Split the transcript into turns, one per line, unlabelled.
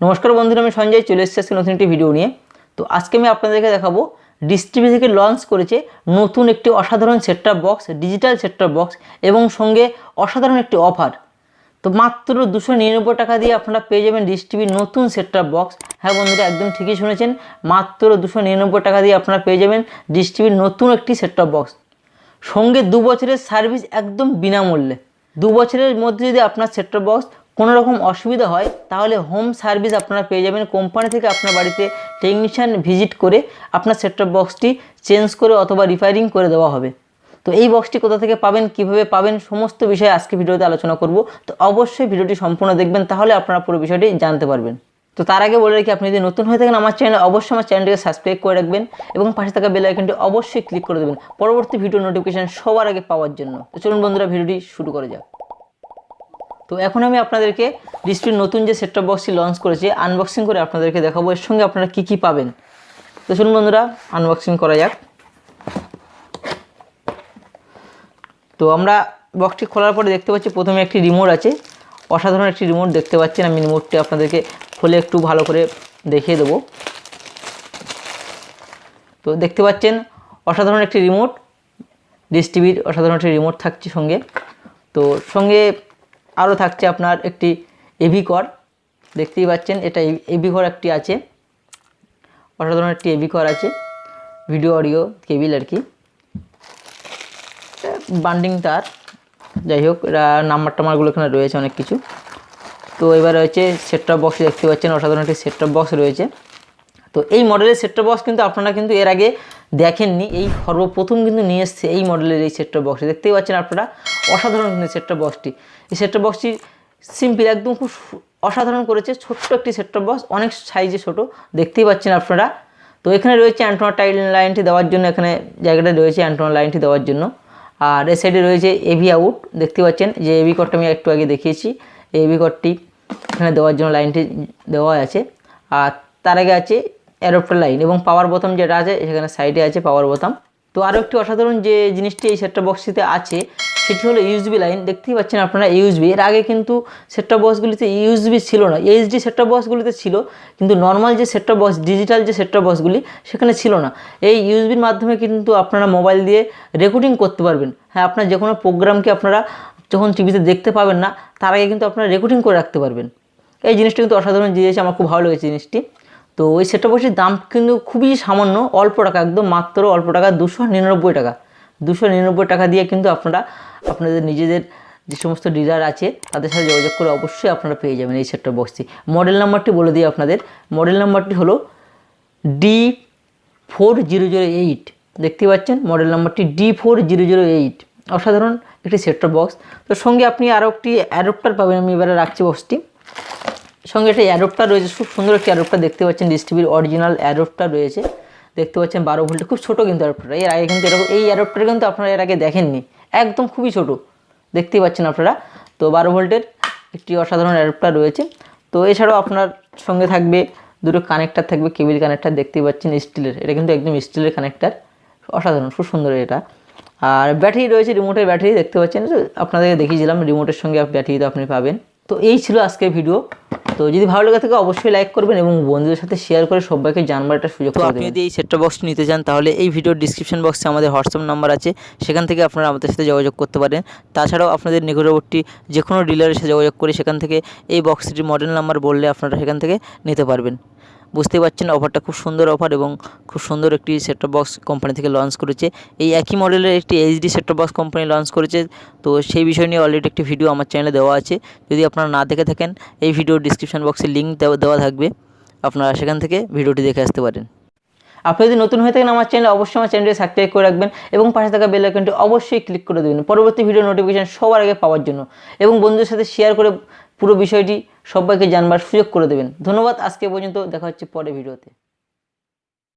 नमस्कार बंधुरा मैं संजय चले एसेছি নতুন একটি ভিডিও নিয়ে। তো আজকে আমি আপনাদেরকে দেখাবো ডিশটিভ থেকে লঞ্চ করেছে নতুন একটি অসাধারণ set top box, digital set top box এবং সঙ্গে অসাধারণ একটি অফার। তো মাত্র 299 টাকা দিয়ে আপনারা পেয়ে যাবেন ডিশটিভির নতুন সেট টপ বক্স। হ্যাঁ বন্ধুরা, একদম ঠিকই শুনেছেন, মাত্র 299 টাকা দিয়ে আপনারা পেয়ে যাবেন ডিশটিভির নতুন একটি সেট টপ বক্স। সঙ্গে 2 বছরের সার্ভিস একদম বিনামূল্যে। 2 বছরের মধ্যে যদি আপনার সেট টপ বক্স কোনো রকম অসুবিধা হয় তাহলে হোম সার্ভিস আপনারা পেয়ে যাবেন। কোম্পানি থেকে আপনার বাড়িতে টেকনিশিয়ান ভিজিট করে আপনার সেট টপ বক্সটি চেঞ্জ করে অথবা রিপেয়ারিং করে দেওয়া হবে। তো এই বক্সটি কোথা থেকে পাবেন, কিভাবে পাবেন, সমস্ত বিষয়ে আজকে ভিডিওতে আলোচনা করব। তো অবশ্যই ভিডিওটি সম্পূর্ণ দেখবেন, তাহলে আপনারা পুরো বিষয়টি জানতে পারবেন। তো তার আগে বলে রাখি, আপনি যদি নতুন হয়ে থাকেন আমার চ্যানেলে অবশ্যই আমার চ্যানেলটিকে সাবস্ক্রাইব করে রাখবেন এবং পাশে থাকা বেল আইকনটি অবশ্যই ক্লিক করে দেবেন পরবর্তী ভিডিও নোটিফিকেশন সবার আগে পাওয়ার জন্য। তো চলুন বন্ধুরা, ভিডিওটি শুরু করা যাক। তো এখন আমি আপনাদেরকে ডিশটিভির নতুন যে সেট টপ বক্সটি লঞ্চ করেছে আনবক্সিং করে আপনাদেরকে দেখাবো এর সঙ্গে আপনারা কি কি পাবেন। তো চলুন বন্ধুরা, আনবক্সিং করা যাক। তো আমরা বক্সটি খোলার পরে দেখতে পাচ্ছি প্রথমে একটি রিমোট আছে, অসাধারণ একটি রিমোট দেখতে পাচ্ছেন। আমি রিমোটটি আপনাদেরকে খুলে একটু ভালো করে দেখিয়ে দেবো। তো দেখতে পাচ্ছেন অসাধারণ একটি রিমোট, ডিশটিভির অসাধারণ একটি রিমোট থাকছে সঙ্গে। তো সঙ্গে আরও থাকছে আপনার একটি এভি কর, দেখতেই পাচ্ছেন এটা এভি কর একটি আছে, অসাধারণ একটি এভি কর আছে, ভিডিও অডিও কেবিল আর কি, বান্ডিং তার, যাই হোক এটা নাম্বার টাম্বারগুলো এখানে রয়েছে অনেক কিছু। তো এবার রয়েছে সেট টপ বক্স, দেখতে পাচ্ছেন অসাধারণ একটি সেট টপ বক্স রয়েছে। তো এই মডেলের সেট টপ বক্স কিন্তু আপনারা কিন্তু এর আগে দেখেননি, এই সর্বপ্রথম কিন্তু নিয়ে এসছে এই মডেলের এই সেট টপ বক্সটি। দেখতেই পাচ্ছেন আপনারা অসাধারণ কিন্তু সেট টপ বক্সটি। এই সেট টপ বক্সটি সিম্পল একদম খুব অসাধারণ করেছে, ছোট্ট একটি সেট টপ বক্স, অনেক সাইজে ছোট, দেখতেই পাচ্ছেন আপনারা। তো এখানে রয়েছে অ্যান্টেনা লাইনটি দেওয়ার জন্য, এখানে জায়গাটা রয়েছে অ্যান্টেনা লাইনটি দেওয়ার জন্য। আর এই সাইডে রয়েছে এভি আউট, দেখতে পাচ্ছেন যে এভি কর্ডটা আমি একটু আগে দেখিয়েছি, এই এভি কর্ডটি এখানে দেওয়ার জন্য লাইনটি দেওয়া আছে। আর তার আগে আছে অ্যাডাপ্টার লাইন এবং পাওয়ার বোতাম যেটা আছে সেখানে সাইডে আছে পাওয়ার বোতাম। তো আরও একটি অসাধারণ যে জিনিসটি এই সেট টপ বক্সটিতে আছে সেটি হলো ইউএসবি লাইন, দেখতেই পাচ্ছেন আপনারা ইউএসবি। এর আগে কিন্তু সেট টপ বক্সগুলিতে ইউএসবি ছিল না, এইচডি সেট টপ বক্সগুলিতে ছিল, কিন্তু নর্মাল যে সেট টপ বক্স, ডিজিটাল যে সেট টপ বক্সগুলি সেখানে ছিল না। এই ইউএসবির মাধ্যমে কিন্তু আপনারা মোবাইল দিয়ে রেকর্ডিং করতে পারবেন। হ্যাঁ, আপনার যে কোনো প্রোগ্রামকে আপনারা যখন টিভিতে দেখতে পাবেন না তার আগে কিন্তু আপনারা রেকর্ডিং করে রাখতে পারবেন। এই জিনিসটা কিন্তু অসাধারণ জিনিস, আমার খুব ভালো লেগেছে জিনিসটি। তো ওই সেট টপ বক্সটির দাম কিন্তু খুবই সামান্য, অল্প টাকা, একদম মাত্র অল্প টাকা, 299 টাকা। 299 টাকা দিয়ে কিন্তু আপনারা আপনাদের নিজেদের যে সমস্ত ডিলার আছে তাদের সাথে যোগাযোগ করে অবশ্যই আপনারা পেয়ে যাবেন এই সেট টপ বক্সটি। মডেল নাম্বারটি বলে দিই আপনাদের, মডেল নাম্বারটি হলো D4008, দেখতে পাচ্ছেন মডেল নাম্বারটি D4008। অসাধারণ একটি সেট টপ বক্স। তো সঙ্গে আপনি আরও একটি অ্যাডাপ্টার পাবেন, আমি এবারে রাখছি বক্সটি। সঙ্গে একটা অ্যাডাপ্টার রয়েছে, খুব সুন্দর একটি অ্যাডাপ্টার, দেখতে পাচ্ছেন ডিশটিভির অরিজিনাল অ্যাডাপ্টার রয়েছে, দেখতে পাচ্ছেন 12 ভোল্টের, খুব ছোটো কিন্তু অ্যাডাপ্টার। এর আগে কিন্তু এরকম এই অ্যাডাপ্টার কিন্তু আপনারা এর আগে দেখেননি, একদম খুবই ছোটো, দেখতেই পাচ্ছেন আপনারা। তো 12 ভোল্টের একটি অসাধারণ অ্যাডাপ্টার রয়েছে। তো এছাড়াও আপনার সঙ্গে থাকবে দুটো কানেক্টার থাকবে, কেবিল কানেক্টার, দেখতেই পাচ্ছেন স্টিলের, এটা কিন্তু একদম স্টিলের কানেক্টার, অসাধারণ, খুব সুন্দর এটা। আর ব্যাটারি রয়েছে, রিমোটের ব্যাটারি দেখতে পাচ্ছেন, আপনাদেরকে দেখিয়েছিলাম রিমোটের সঙ্গে ব্যাটারি তো আপনি পাবেন। তো এই ছিল আজকের ভিডিও। তো যদি ভালো লাগে থাকে অবশ্যই লাইক করবেন এবং বন্ধুদের সাথে শেয়ার করে সবাইকে জানবার একটা সুযোগ করে দেবেন। আপনি যদি এই সেট টপ বক্সটি নিতে চান তাহলে এই ভিডিওর ডিসক্রিপশন বক্সে আমাদের হোয়াটসঅ্যাপ নাম্বার আছে, সেখান থেকে আপনারা আমাদের সাথে যোগাযোগ করতে পারেন। তাছাড়াও আপনাদের নিকটবর্তী যে কোনো ডিলারের সাথে যোগাযোগ করে সেখান থেকে এই বক্সটির মডেল নাম্বার বললে আপনারা সেখান থেকে নিতে পারবেন। বুঝতে পারছেন অফারটা খুব সুন্দর অফার এবং খুব সুন্দর একটি সেট টপ বক্স কোম্পানি থেকে লঞ্চ করেছে। এই একই মডেলের একটি HD set top box company launch করেছে। তো সেই বিষয় নিয়ে অলরেডি একটি ভিডিও আমার চ্যানেলে দেওয়া আছে, যদি আপনারা না দেখে থাকেন এই ভিডিওর ডিসক্রিপশন বক্সে লিঙ্ক দেওয়া থাকবে, আপনারা সেখান থেকে ভিডিওটি দেখে আসতে পারেন। আপনি যদি নতুন হয়ে থাকেন আমার চ্যানেলে অবশ্যই আমার চ্যানেলটি সাবস্ক্রাইব করে রাখবেন এবং পাশে থাকা বেল আইকনটি অবশ্যই ক্লিক করে দেবেন পরবর্তী ভিডিও নোটিফিকেশন সবার আগে পাওয়ার জন্য, এবং বন্ধুদের সাথে শেয়ার করে পুরো বিষয়টি সবাইকে জানবার সুযোগ করে দেবেন। ধন্যবাদ, আজকে পর্যন্ত, দেখা হচ্ছে পরের ভিডিওতে।